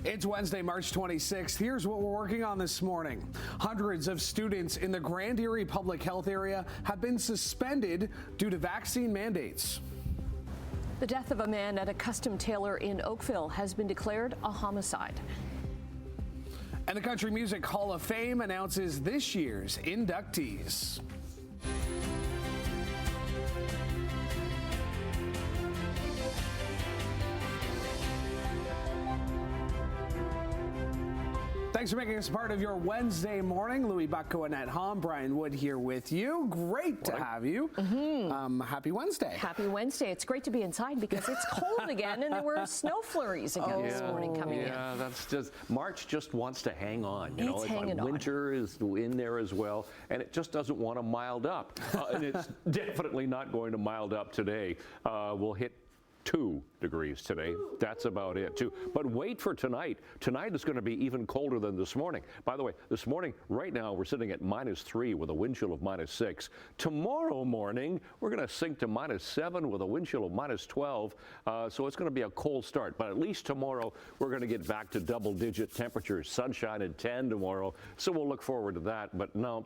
It's Wednesday, March 26th. Here's what we're working on this morning. Hundreds of students in the Grand Erie public health area have been suspended due to vaccine mandates. The death of a man at a custom tailor in Oakville has been declared a homicide. And the Country Music Hall of Fame announces this year's inductees. Thanks for making us part of your Wednesday morning. Louis Bucko, Annette Hom, Brian Wood here with you. Great to have you. Happy Wednesday. Happy Wednesday. It's great to be inside because it's cold again, and there were snow flurries again this morning coming in. Yeah, that's just, March just wants to hang on. You know, It's hanging on. Winter is in there as well, and it just doesn't want to mild up. And it's definitely not going to mild up today. We'll hit 2 degrees today. That's about it, too. But wait for tonight. Tonight is going to be even colder than this morning. By the way, this morning, right now, we're sitting at -3 with a wind chill of -6. Tomorrow morning, we're going to sink to -7 with a wind chill of -12. So it's going to be a cold start. But at least tomorrow, we're going to get back to double-digit temperatures. Sunshine at 10 tomorrow. So we'll look forward to that. But no,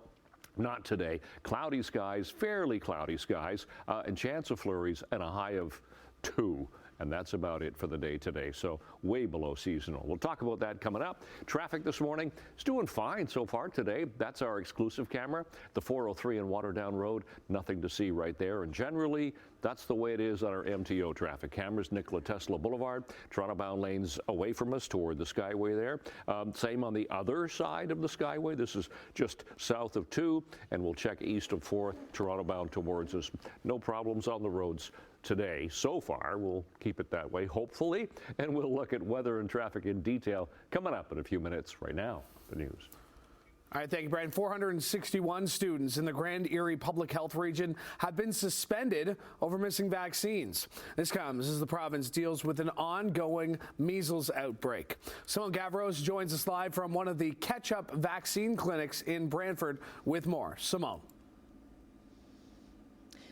not today. Cloudy skies, fairly cloudy skies, and chance of flurries and a high of 2. And that's about it for the day today. So way below seasonal. We'll talk about that coming up. Traffic this morning is doing fine so far today. That's our exclusive camera. The 403 and Waterdown Road, nothing to see right there. And generally, that's the way it is on our MTO traffic cameras. Nikola Tesla Boulevard, Toronto bound lanes away from us toward the Skyway there. Same on the other side of the Skyway. This is just south of 2, and we'll check east of 4th, Toronto bound towards us. No problems on the roads today. So far, we'll keep it that way, hopefully, and we'll look at weather and traffic in detail coming up in a few minutes. Right now, the news. All right, thank you, Brian. 461 students in the Grand Erie public health region have been suspended over missing vaccines. This comes as the province deals with an ongoing measles outbreak. Simone Gavros joins us live from one of the catch-up vaccine clinics in Brantford with more. Simone.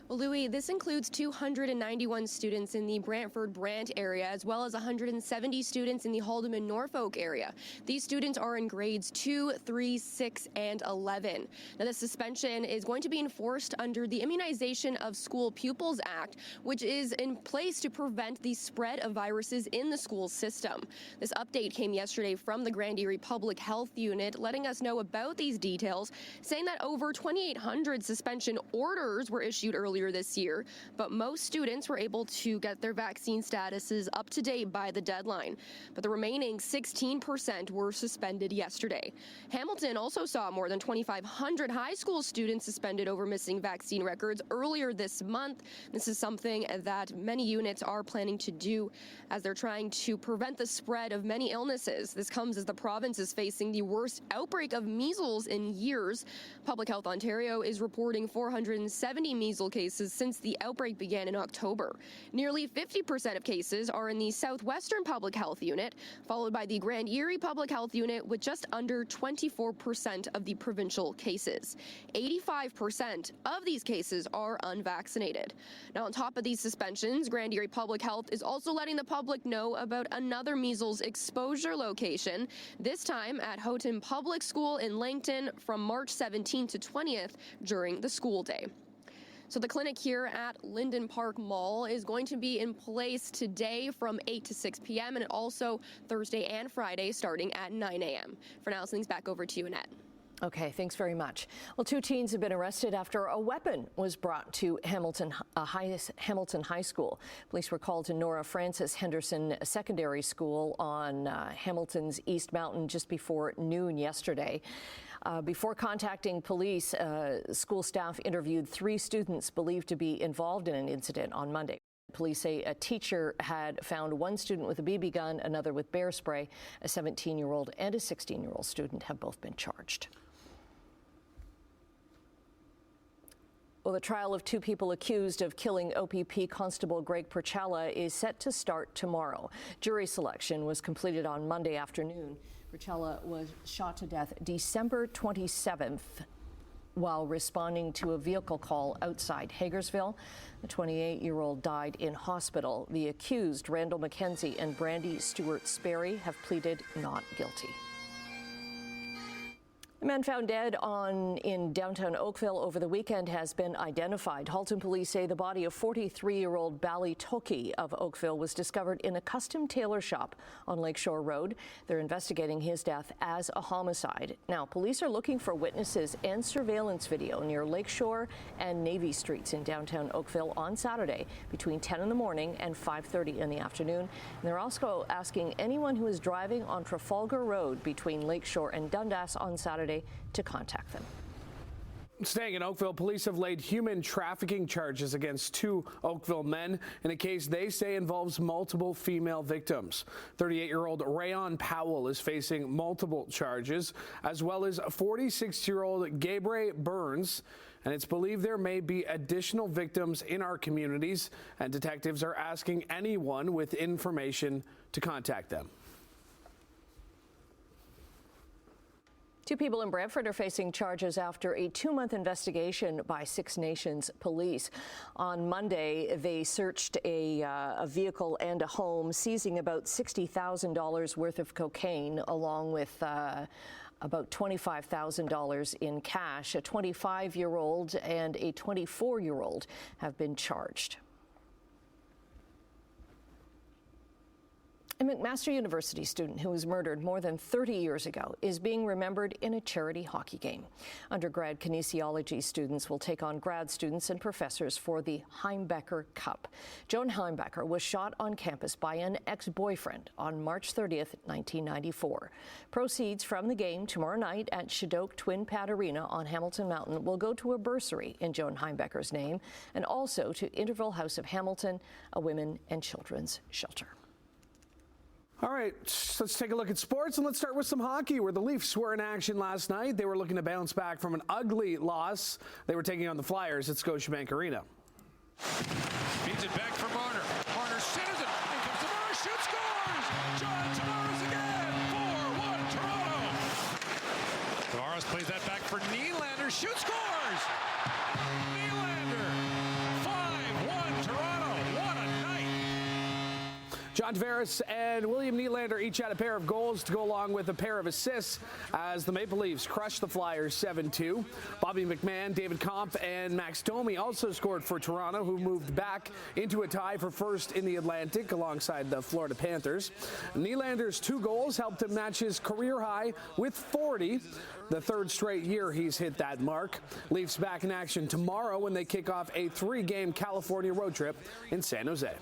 Well, Louis, this includes 291 students in the Brantford-Brant area, as well as 170 students in the Haldimand-Norfolk area. These students are in grades 2, 3, 6, and 11. Now, the suspension is going to be enforced under the Immunization of School Pupils Act, which is in place to prevent the spread of viruses in the school system. This update came yesterday from the Grand Erie Public Health Unit, letting us know about these details, saying that over 2,800 suspension orders were issued earlier this year, but most students were able to get their vaccine statuses up to date by the deadline. But the remaining 16% were suspended yesterday. Hamilton also saw more than 2,500 high school students suspended over missing vaccine records earlier this month. This is something that many units are planning to do as they're trying to prevent the spread of many illnesses. This comes as the province is facing the worst outbreak of measles in years. Public Health Ontario is reporting 470 measles cases since the outbreak began in October. Nearly 50% of cases are in the Southwestern Public Health Unit, followed by the Grand Erie Public Health Unit with just under 24% of the provincial cases. 85% of these cases are unvaccinated. Now, on top of these suspensions, Grand Erie Public Health is also letting the public know about another measles exposure location, this time at Houghton Public School in Langton from March 17th to 20th during the school day. So the clinic here at Linden Park Mall is going to be in place today from 8 to 6 p.m. and also Thursday and Friday starting at 9 a.m. For now, things back over to you, Annette. Okay, thanks very much. Well, 2 teens have been arrested after a weapon was brought to Hamilton High School. Police were called to Nora Francis Henderson Secondary School on Hamilton's East Mountain just before noon yesterday. Before contacting police, school staff interviewed 3 students believed to be involved in an incident on Monday. Police say a teacher had found 1 student with a BB gun, another with bear spray. A 17-year-old and a 16-year-old student have both been charged. Well, the trial of 2 people accused of killing OPP Constable Greg Percella is set to start tomorrow. Jury selection was completed on Monday afternoon. Percella was shot to death December 27th while responding to a vehicle call outside Hagersville. The 28-year-old died in hospital. The accused, Randall McKenzie and Brandy Stewart Sperry, have pleaded not guilty. The man found dead in downtown Oakville over the weekend has been identified. Halton police say the body of 43-year-old Bally Toki of Oakville was discovered in a custom tailor shop on Lakeshore Road. They're investigating his death as a homicide. Now, police are looking for witnesses and surveillance video near Lakeshore and Navy Streets in downtown Oakville on Saturday between 10 in the morning and 5:30 in the afternoon. And they're also asking anyone who is driving on Trafalgar Road between Lakeshore and Dundas on Saturday to contact them. Staying in Oakville, police have laid human trafficking charges against 2 Oakville men in a case they say involves multiple female victims. 38-year-old Rayon Powell is facing multiple charges, as well as 46-year-old Gabriel Burns. And it's believed there may be additional victims in our communities, and detectives are asking anyone with information to contact them. 2 people in Brantford are facing charges after a 2-month investigation by Six Nations police. On Monday, they searched a vehicle and a home, seizing about $60,000 worth of cocaine, along with about $25,000 in cash. A 25-year-old and a 24-year-old have been charged. A McMaster University student who was murdered more than 30 years ago is being remembered in a charity hockey game. Undergrad kinesiology students will take on grad students and professors for the Heimbecker Cup. Joan Heimbecker was shot on campus by an ex-boyfriend on March 30th, 1994. Proceeds from the game tomorrow night at Shadok Twin Pad Arena on Hamilton Mountain will go to a bursary in Joan Heimbecker's name and also to Interval House of Hamilton, a women and children's shelter. All right, let's take a look at sports, and let's start with some hockey, where the Leafs were in action last night. They were looking to bounce back from an ugly loss. They were taking on the Flyers at Scotiabank Arena. Feeds it back for Marner. Marner centers it. In comes Tavares, shoots, scores! John Tavares again. 4-1 Toronto. Tavares plays that back for Nylander. Shoots, scores! Nylander. 5-1 Toronto. What a night. John Tavares and William Nylander each had a pair of goals to go along with a pair of assists as the Maple Leafs crushed the Flyers 7-2. Bobby McMahon, David Kampf, and Max Domi also scored for Toronto, who moved back into a tie for first in the Atlantic alongside the Florida Panthers. Nylander's 2 goals helped him match his career high with 40. The 3rd straight year he's hit that mark. Leafs back in action tomorrow when they kick off a 3-game California road trip in San Jose.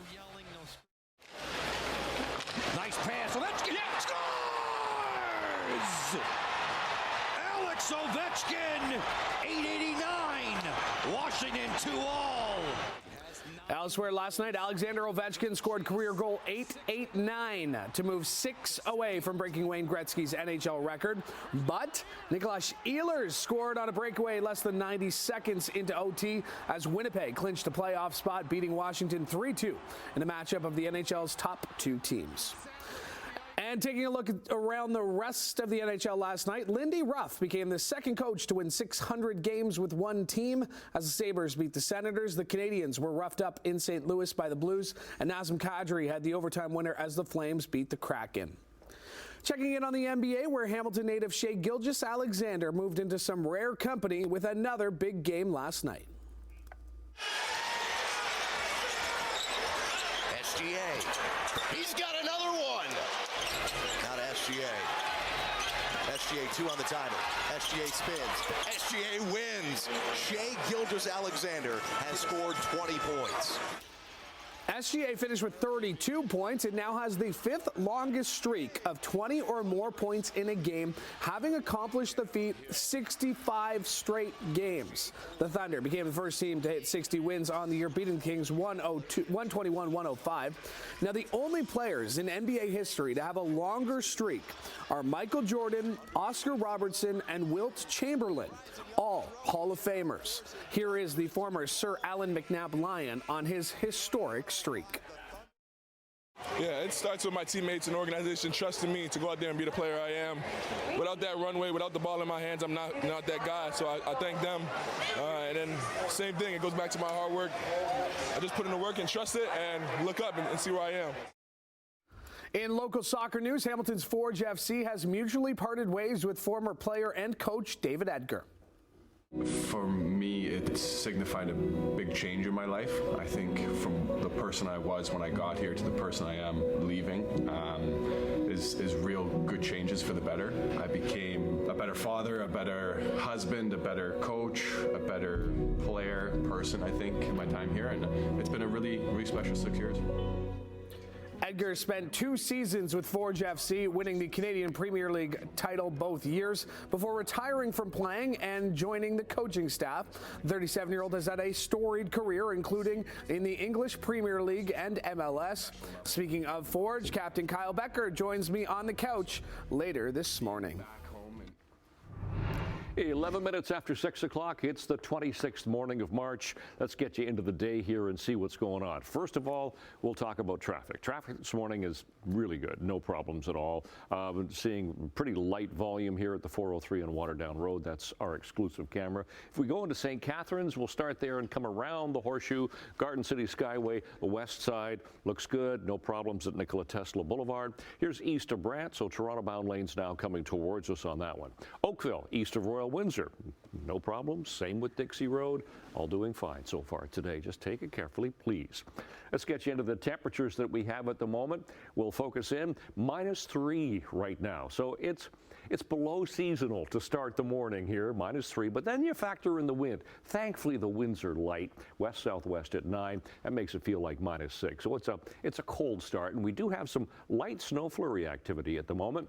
Nice pass. Ovechkin scores! Alex Ovechkin, 889. Washington 2-all. Elsewhere last night, Alexander Ovechkin scored career goal 889 to move 6 away from breaking Wayne Gretzky's NHL record. But Nicholas Ehlers scored on a breakaway less than 90 seconds into OT as Winnipeg clinched a playoff spot, beating Washington 3-2 in a matchup of the NHL's top 2 teams. And taking a look around the rest of the NHL last night, Lindy Ruff became the 2nd coach to win 600 games with one team as the Sabres beat the Senators. The Canadiens were roughed up in St. Louis by the Blues, and Nazem Kadri had the overtime winner as the Flames beat the Kraken. Checking in on the NBA, where Hamilton native Shai Gilgeous-Alexander moved into some rare company with another big game last night. SGA. He's got another one. Not SGA. SGA 2 on the timer. SGA spins. SGA wins. Shai Gilgeous-Alexander has scored 20 points. SGA finished with 32 points. It now has the 5th longest streak of 20 or more points in a game, having accomplished the feat 65 straight games. The Thunder became the first team to hit 60 wins on the year, beating the Kings 121-105. Now, the only players in NBA history to have a longer streak are Michael Jordan, Oscar Robertson, and Wilt Chamberlain, all Hall of Famers. Here is the former Sir Alan McNabb Lion on his historic streak. Yeah, it starts with my teammates and organization trusting me to go out there and be the player I am. Without that runway, without the ball in my hands, I'm not that guy. So I thank them. And then same thing, it goes back to my hard work. I just put in the work and trust it and look up and see where I am. In local soccer news, Hamilton's Forge FC has mutually parted ways with former player and coach David Edgar. For me, it signified a big change in my life. I think from the person I was when I got here to the person I am leaving is real good changes for the better. I became a better father, a better husband, a better coach, a better player, person, I think, in my time here. And it's been a really, really special 6 years. Edgar spent 2 seasons with Forge FC, winning the Canadian Premier League title both years before retiring from playing and joining the coaching staff. The 37-year-old has had a storied career, including in the English Premier League and MLS. Speaking of Forge, Captain Kyle Becker joins me on the couch later this morning. 11 minutes after 6 o'clock, it's the 26th morning of March. Let's get you into the day here and see what's going on. First of all, we'll talk about traffic. Traffic this morning is really good, no problems at all. Been seeing pretty light volume here at the 403 on Waterdown Road. That's our exclusive camera. If we go into St. Catharines, we'll start there and come around the Horseshoe, Garden City Skyway, the west side. Looks good, no problems at Nikola Tesla Boulevard. Here's east of Brant, so Toronto-bound lanes now coming towards us on that one. Oakville, east of Royal Windsor, no problems. Same with Dixie Road. All doing fine so far today. Just take it carefully, please. Let's get you into the temperatures that we have at the moment. We'll focus in -3 right now. So it's below seasonal to start the morning here, -3, but then you factor in the wind. Thankfully, the winds are light, west-southwest at 9. That makes it feel like -6. So it's a cold start, and we do have some light snow flurry activity at the moment.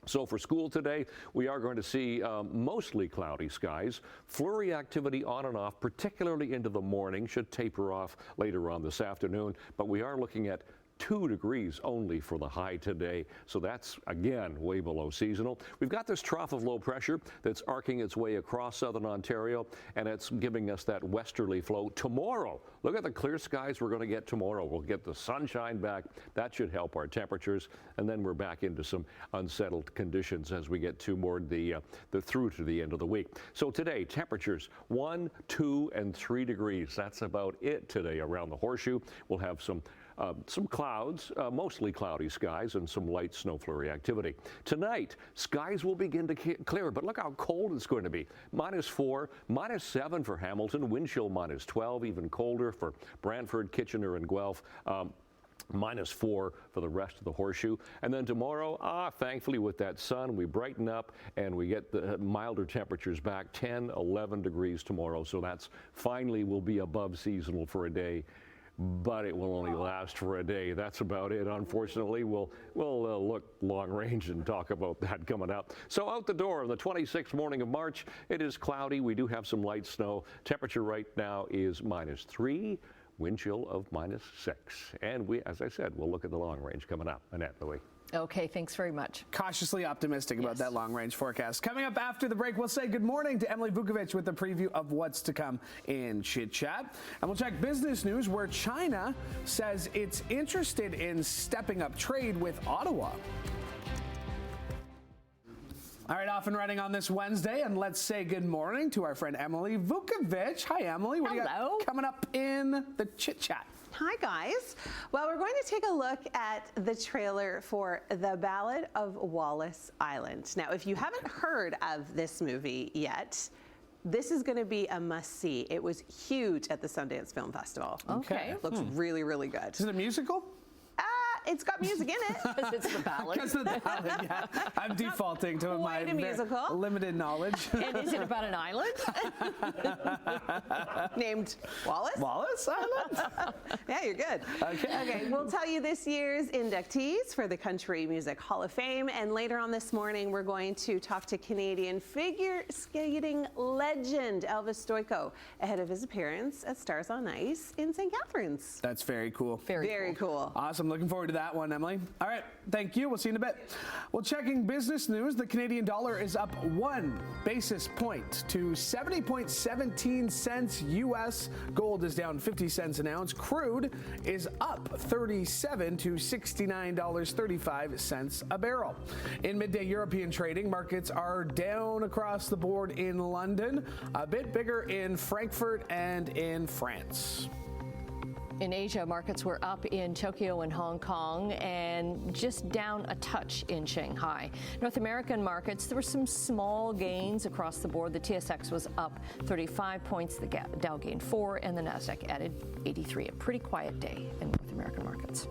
So for school today, we are going to see mostly cloudy skies. Flurry activity on and off, particularly into the morning, should taper off later on this afternoon. But we are looking at 2 degrees only for the high today. So that's, again, way below seasonal. We've got this trough of low pressure that's arcing its way across southern Ontario, and it's giving us that westerly flow. Tomorrow, look at the clear skies we're going to get tomorrow. We'll get the sunshine back. That should help our temperatures. And then we're back into some unsettled conditions as we get to more through to the end of the week. So today, temperatures 1, 2, and 3 degrees. That's about it today around the Horseshoe. We'll have some clouds, mostly cloudy skies, and some light snow flurry activity. Tonight, skies will begin to clear, but look how cold it's going to be. -4, -7 for Hamilton, wind chill -12, even colder for Brantford, Kitchener, and Guelph. -4 for the rest of the Horseshoe. And then tomorrow, thankfully with that sun, we brighten up and we get the milder temperatures back, 10, 11 degrees tomorrow. So that's finally will be above seasonal for a day. But it will only last for a day. That's about it. Unfortunately, we'll look long range and talk about that coming up. So out the door on the 26th morning of March, it is cloudy. We do have some light snow. Temperature right now is -3. Wind chill of -6. And we, as I said, we'll look at the long range coming up. Annette, Louis. Okay, thanks very much. Cautiously optimistic about that long-range forecast. Coming up after the break, we'll say good morning to Emily Vukovic with a preview of what's to come in Chit Chat. And we'll check business news where China says it's interested in stepping up trade with Ottawa. All right, off and running on this Wednesday, and let's say good morning to our friend Emily Vukovic. Hi, Emily. What do you got coming up in the Chit Chat? Hi, guys. Well, we're going to take a look at the trailer for The Ballad of Wallace Island. Now, if you haven't heard of this movie yet, this is going to be a must-see. It was huge at the Sundance Film Festival. Okay. It looks really, really good. Is it a musical? It's got music in it. Because it's the ballad. Because of the ballad, yeah. I'm defaulting to my limited knowledge. And is it about an island? Named Wallace? Wallace Island? Yeah, you're good. Okay, we'll tell you this year's inductees for the Country Music Hall of Fame. And later on this morning, we're going to talk to Canadian figure skating legend Elvis Stojko ahead of his appearance at Stars on Ice in St. Catharines. That's very cool. Very cool. Awesome. Looking forward to that. that one, Emily. All right, thank you. We'll see you in a bit. Well, checking business news, the Canadian dollar is up 1 basis point to 70.17 cents U.S. Gold is down 50 cents an ounce. Crude is up 37 to $69.35 a barrel. In midday European trading, markets are down across the board in London, a bit bigger in Frankfurt and in France. In Asia, markets were up in Tokyo and Hong Kong and just down a touch in Shanghai. North American markets, there were some small gains across the board. The TSX was up 35 points, the Dow gained 4, and the Nasdaq added 83. A pretty quiet day in North American markets.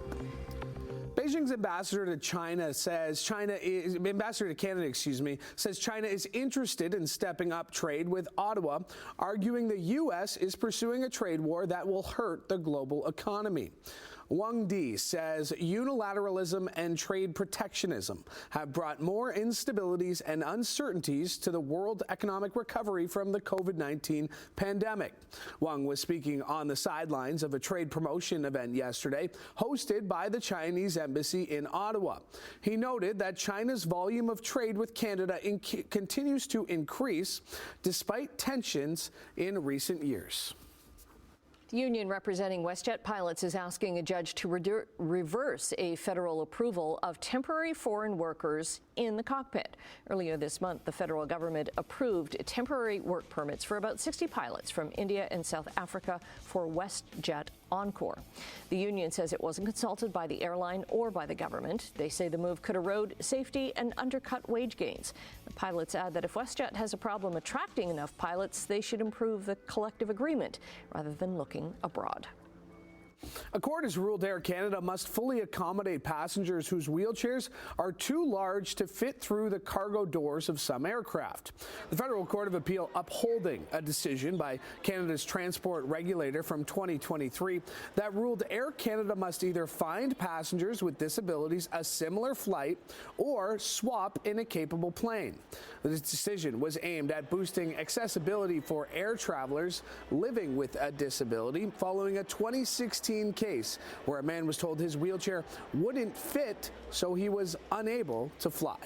Beijing's ambassador to Canada says China is interested in stepping up trade with Ottawa, arguing the U.S. is pursuing a trade war that will hurt the global economy. Wang Di says unilateralism and trade protectionism have brought more instabilities and uncertainties to the world economic recovery from the COVID-19 pandemic. Wang was speaking on the sidelines of a trade promotion event yesterday, hosted by the Chinese embassy in Ottawa. He noted that China's volume of trade with Canada continues to increase despite tensions in recent years. The union representing WestJet pilots is asking a judge to reverse a federal approval of temporary foreign workers in the cockpit. Earlier this month, the federal government approved temporary work permits for about 60 pilots from India and South Africa for WestJet Encore. The union says it wasn't consulted by the airline or by the government. They say the move could erode safety and undercut wage gains. The pilots add that if WestJet has a problem attracting enough pilots, they should improve the collective agreement rather than looking abroad. A court has ruled Air Canada must fully accommodate passengers whose wheelchairs are too large to fit through the cargo doors of some aircraft. The Federal Court of Appeal upholding a decision by Canada's transport regulator from 2023 that ruled Air Canada must either find passengers with disabilities a similar flight or swap in a capable plane. The decision was aimed at boosting accessibility for air travelers living with a disability following a 2016 case where a man was told his wheelchair wouldn't fit, so he was unable to fly.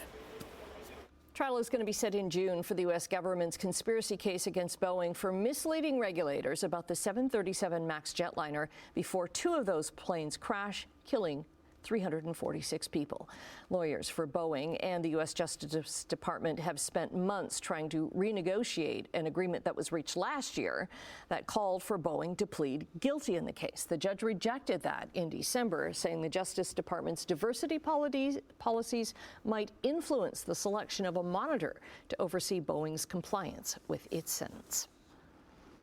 Trial is going to be set in June for the U.S. government's conspiracy case against Boeing for misleading regulators about the 737 MAX jetliner before 2 of those planes crash, killing 346 people. Lawyers for Boeing and the U.S. Justice Department have spent months trying to renegotiate an agreement that was reached last year that called for Boeing to plead guilty in the case. The judge rejected that in December, saying the Justice Department's diversity policies might influence the selection of a monitor to oversee Boeing's compliance with its sentence.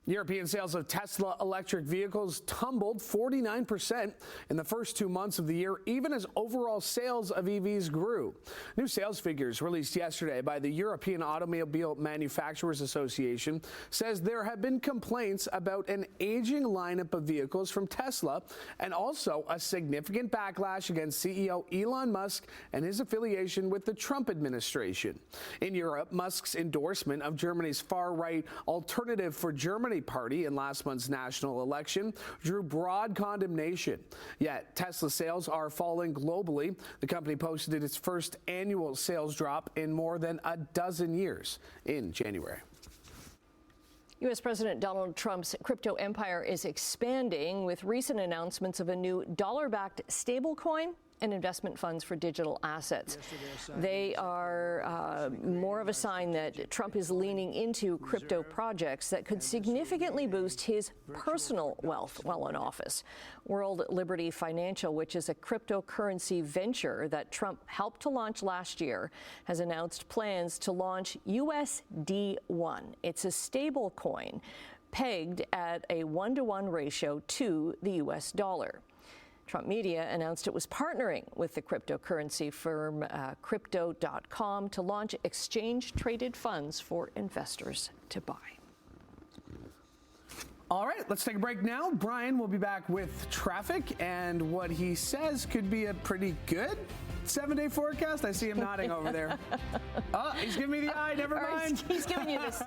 European sales of Tesla electric vehicles tumbled 49% in the first 2 months of the year, even as overall sales of EVs grew. New sales figures released yesterday by the European Automobile Manufacturers Association says there have been complaints about an aging lineup of vehicles from Tesla and also a significant backlash against CEO Elon Musk and his affiliation with the Trump administration. In Europe, Musk's endorsement of Germany's far-right Alternative for Germany party in last month's national election drew broad condemnation. Yet Tesla sales are falling globally. The company posted its first annual sales drop in more than a dozen years in January. U.S. President Donald Trump's crypto empire is expanding with recent announcements of a new dollar-backed stablecoin and investment funds for digital assets. They are more of a sign that Trump is leaning into crypto projects that could significantly boost his personal wealth while in office. World Liberty Financial, which is a cryptocurrency venture that Trump helped to launch last year, has announced plans to launch USD1. It's a stable coin pegged at a 1-to-1 ratio to the U.S. dollar. Trump Media announced it was partnering with the cryptocurrency firm Crypto.com to launch exchange-traded funds for investors to buy. All right, let's take a break now. Brian will be back with traffic and what he says could be a pretty good 7-day forecast. I see him nodding over there. Oh, he's giving me the eye. Never mind. He's giving you this.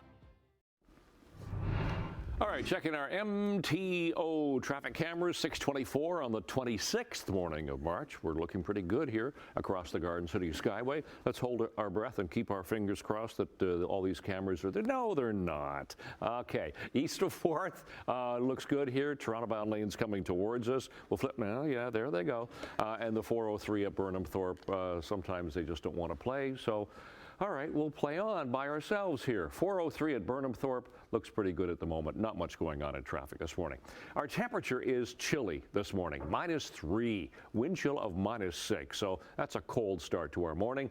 All right, checking our MTO traffic cameras, 6:24 on the 26th morning of March. We're looking pretty good here across the Garden City Skyway. Let's hold our breath and keep our fingers crossed that all these cameras are there. No, they're not. Okay, east of 4th looks good here. Toronto-bound lanes coming towards us. We'll flip now. Yeah, there they go. And the 403 at Burnham Thorpe, sometimes they just don't want to play. So, all right, we'll play on by ourselves here. 403 at Burnham Thorpe looks pretty good at the moment. Not much going on in traffic this morning. Our temperature is chilly this morning, -3, wind chill of -6. So that's a cold start to our morning.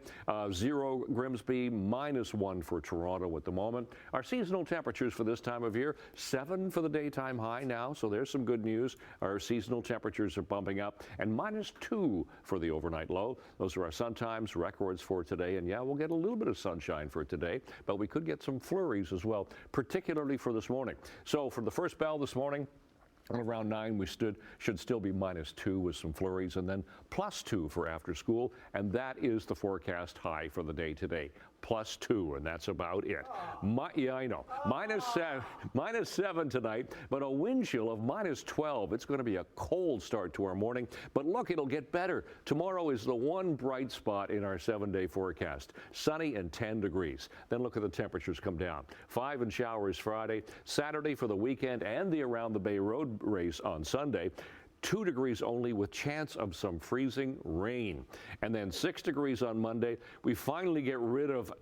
0 Grimsby, -1 for Toronto at the moment. Our seasonal temperatures for this time of year, 7 for the daytime high now. So there's some good news. Our seasonal temperatures are bumping up, and -2 for the overnight low. Those are our sun times records for today. And yeah, we'll get a little bit of sunshine for today, but we could get some flurries as well, particularly for this morning. So for the first bell this morning, around 9, we should still be -2 with some flurries, and then +2 for after school, and that is the forecast high for the day today. +2, and that's about it. Yeah, I know. -7 tonight, but a wind chill of -12. It's going to be a cold start to our morning, but look, it'll get better. Tomorrow is the one bright spot in our 7-day forecast. Sunny and 10 degrees. Then look at the temperatures come down. 5 and showers Friday. Saturday for the weekend and the Around the Bay Road race on Sunday. 2 degrees only with chance of some freezing rain. And then 6 degrees on Monday. We finally get rid of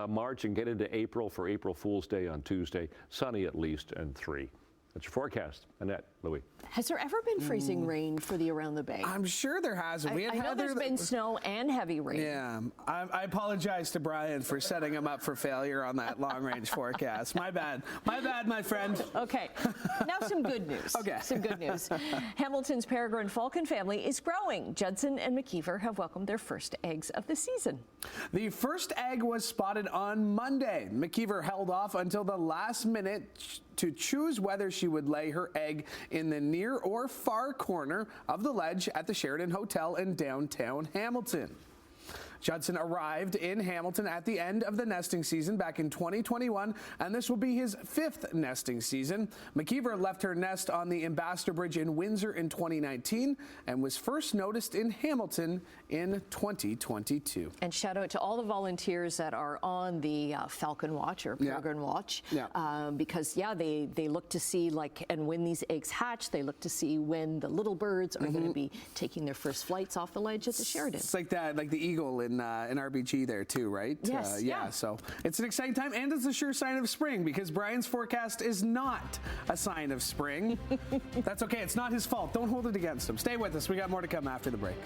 March and get into April for April Fool's Day on Tuesday. Sunny at least, and 3. That's your forecast. Annette, Louis. Has there ever been freezing rain for the Around the Bay? I'm sure there hasn't. I know there's been snow and heavy rain. Yeah, I apologize to Brian for setting him up for failure on that long-range forecast. My bad, my friend. Okay, now some good news. Okay. Some good news. Hamilton's peregrine falcon family is growing. Judson and McKeever have welcomed their first eggs of the season. The first egg was spotted on Monday. McKeever held off until the last minute to choose whether she would lay her egg in the near or far corner of the ledge at the Sheraton Hotel in downtown Hamilton. Judson arrived in Hamilton at the end of the nesting season back in 2021, and this will be his 5th nesting season. McKeever left her nest on the Ambassador Bridge in Windsor in 2019 and was first noticed in Hamilton in 2022. And shout out to all the volunteers that are on the Falcon Watch or Peregrine Watch, because they look to see and when these eggs hatch, they look to see when the little birds are going to be taking their first flights off the ledge at the Sheraton. It's like that, like the eagle in RBG there too, right? Yes. Yeah. So it's an exciting time, and it's a sure sign of spring because Brian's forecast is not a sign of spring. That's okay. It's not his fault. Don't hold it against him. Stay with us. We got more to come after the break.